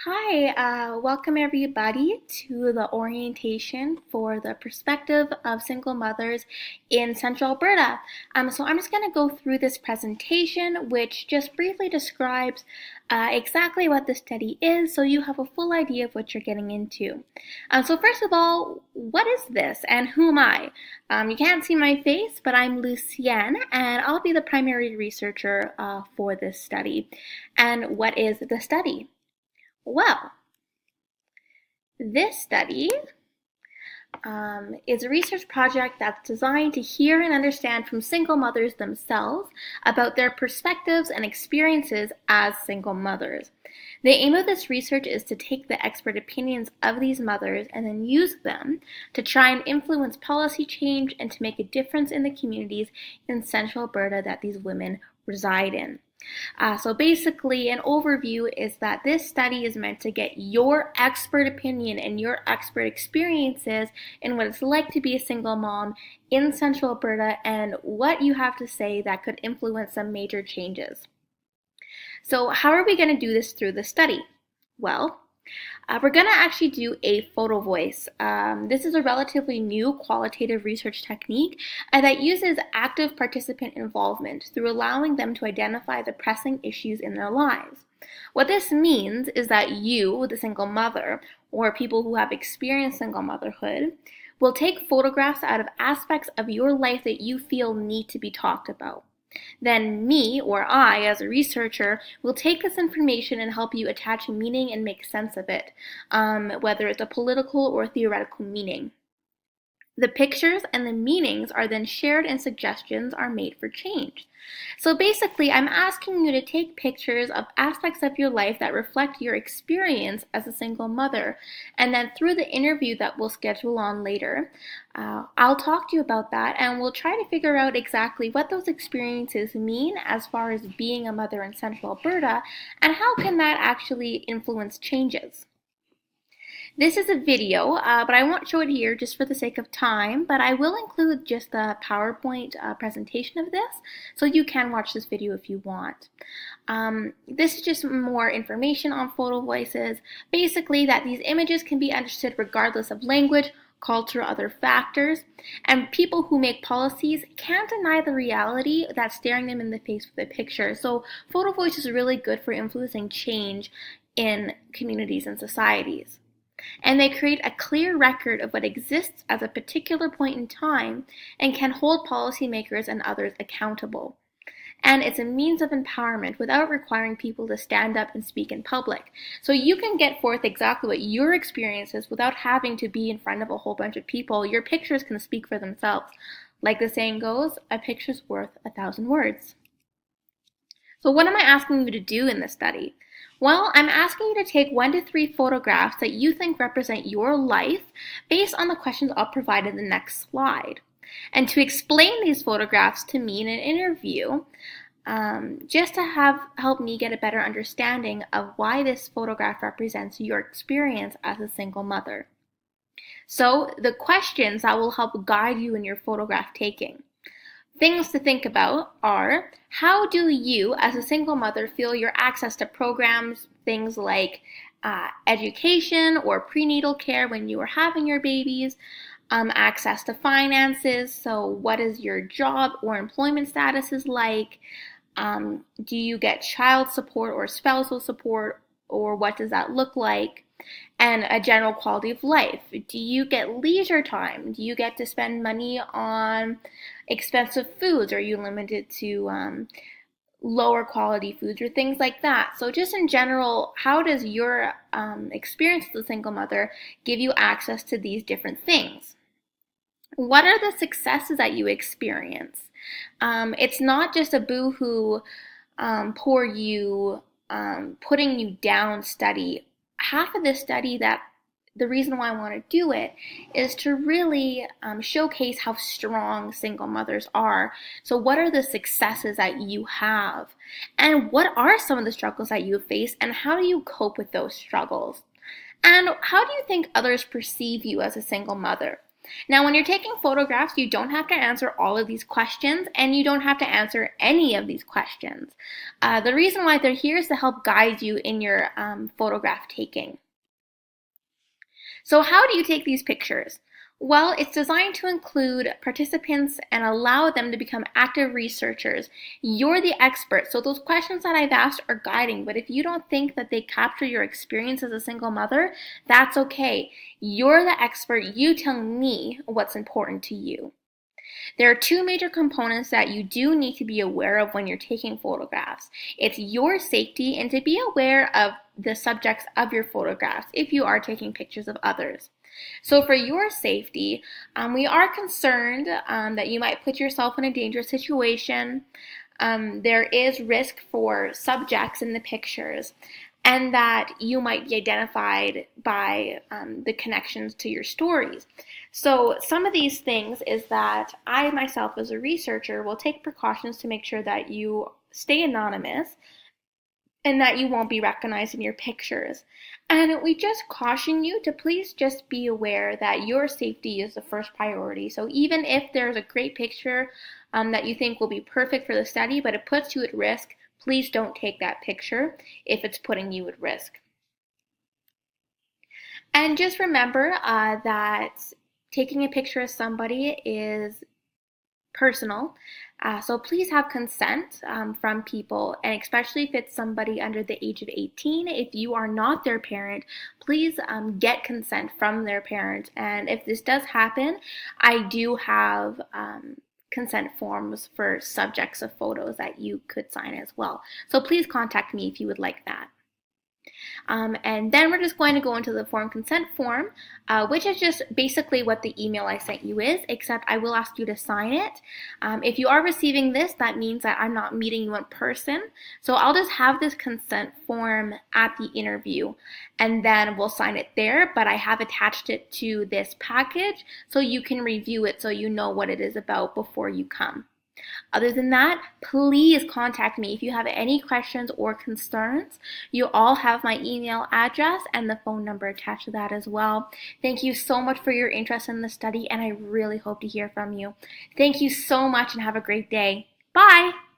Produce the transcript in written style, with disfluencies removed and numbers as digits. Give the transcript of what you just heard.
Hi, welcome everybody to the orientation for the perspective of single mothers in Central Alberta. So I'm just going to go through this presentation, which just briefly describes exactly what the study is, so you have a full idea of what you're getting into. So first of all, what is this and who am I? You can't see my face, but I'm Lucienne, and I'll be the primary researcher for this study. And what is the study? Well, this study is a research project that's designed to hear and understand from single mothers themselves about their perspectives and experiences as single mothers. The aim of this research is to take the expert opinions of these mothers and then use them to try and influence policy change and to make a difference in the communities in Central Alberta that these women reside in. So basically, an overview is that this study is meant to get your expert opinion and your expert experiences in what it's like to be a single mom in Central Alberta and what you have to say that could influence some major changes. So how are we going to do this through the study? Well, we're going to actually do a photo voice. This is a relatively new qualitative research technique that uses active participant involvement through allowing them to identify the pressing issues in their lives. What this means is that you, the single mother, or people who have experienced single motherhood, will take photographs out of aspects of your life that you feel need to be talked about. Then me, or I, as a researcher, will take this information and help you attach meaning and make sense of it, whether it's a political or theoretical meaning. The pictures and the meanings are then shared and suggestions are made for change. So basically, I'm asking you to take pictures of aspects of your life that reflect your experience as a single mother. And then through the interview that we'll schedule on later, I'll talk to you about that and we'll try to figure out exactly what those experiences mean as far as being a mother in Central Alberta and how can that actually influence changes. This is a video, but I won't show it here just for the sake of time, but I will include just the PowerPoint presentation of this, so you can watch this video if you want. This is just more information on photo voices, basically that these images can be understood regardless of language, culture, or other factors, and people who make policies can't deny the reality that's staring them in the face with a picture. So photo voice is really good for influencing change in communities and societies. And they create a clear record of what exists at a particular point in time and can hold policymakers and others accountable. And it's a means of empowerment without requiring people to stand up and speak in public. So you can get forth exactly what your experience is without having to be in front of a whole bunch of people. Your pictures can speak for themselves. Like the saying goes, a picture's worth 1,000 words. So what am I asking you to do in this study? Well, I'm asking you to take 1 to 3 photographs that you think represent your life based on the questions I'll provide in the next slide. And to explain these photographs to me in an interview, just to help me get a better understanding of why this photograph represents your experience as a single mother. So the questions that will help guide you in your photograph taking. Things to think about are, how do you, as a single mother, feel your access to programs, things like education or prenatal care when you are having your babies, access to finances, so what is your job or employment status is like, do you get child support or spousal support, or what does that look like? And a general quality of life. Do you get leisure time? Do you get to spend money on expensive foods? Are you limited to lower quality foods or things like that? So just in general, how does your experience as a single mother give you access to these different things? What are the successes that you experience? It's not just a boo-hoo, poor you, putting you down study. Half of this study, that the reason why I want to do it is to really showcase how strong single mothers are. So what are the successes that you have? And what are some of the struggles that you face? And how do you cope with those struggles? And how do you think others perceive you as a single mother? Now, when you're taking photographs, you don't have to answer all of these questions, and you don't have to answer any of these questions. The reason why they're here is to help guide you in your photograph taking. So how do you take these pictures? Well, it's designed to include participants and allow them to become active researchers. You're the expert, so those questions that I've asked are guiding, but if you don't think that they capture your experience as a single mother, that's okay. You're the expert. You tell me what's important to you. There are two major components that you do need to be aware of when you're taking photographs. It's your safety and to be aware of the subjects of your photographs if you are taking pictures of others. So for your safety, we are concerned that you might put yourself in a dangerous situation. There is risk for subjects in the pictures, and that you might be identified by the connections to your stories. So some of these things is that I myself as a researcher will take precautions to make sure that you stay anonymous and that you won't be recognized in your pictures. And we just caution you to please just be aware that your safety is the first priority. So even if there's a great picture that you think will be perfect for the study, but it puts you at risk, please don't take that picture if it's putting you at risk. And just remember that taking a picture of somebody is personal. So please have consent from people, and especially if it's somebody under the age of 18. If you are not their parent, please get consent from their parent. And if this does happen, I do have consent forms for subjects of photos that you could sign as well. So please contact me if you would like that. And then we're just going to go into the form consent form, which is just basically what the email I sent you is, except I will ask you to sign it. If you are receiving this, that means that I'm not meeting you in person. So I'll just have this consent form at the interview, and then we'll sign it there, but I have attached it to this package so you can review it so you know what it is about before you come. Other than that, please contact me if you have any questions or concerns. You all have my email address and the phone number attached to that as well. Thank you so much for your interest in the study, and I really hope to hear from you. Thank you so much and have a great day. Bye!